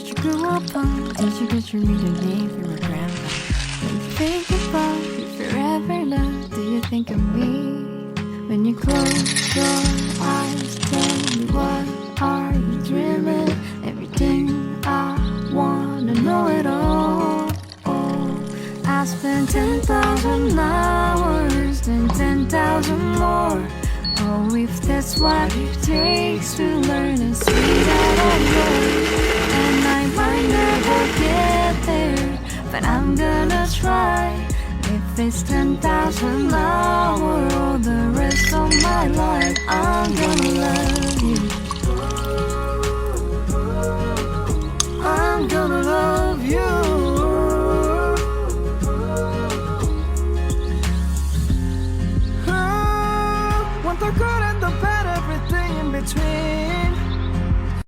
you grew up on? Did you get your middle name from your grandpa? When you think about if you're ever loved, do you think of me? When you close your eyes, tell me what are you dreaming? Everything I wanna know it all. Oh, I spent 10,000 hours, then 10,000 more. Oh, if that's what it takes to learn and see that I'm yours. And I might never get there, but I'm gonna try. If it's 10,000 hours or the rest of my life, I'm gonna love you.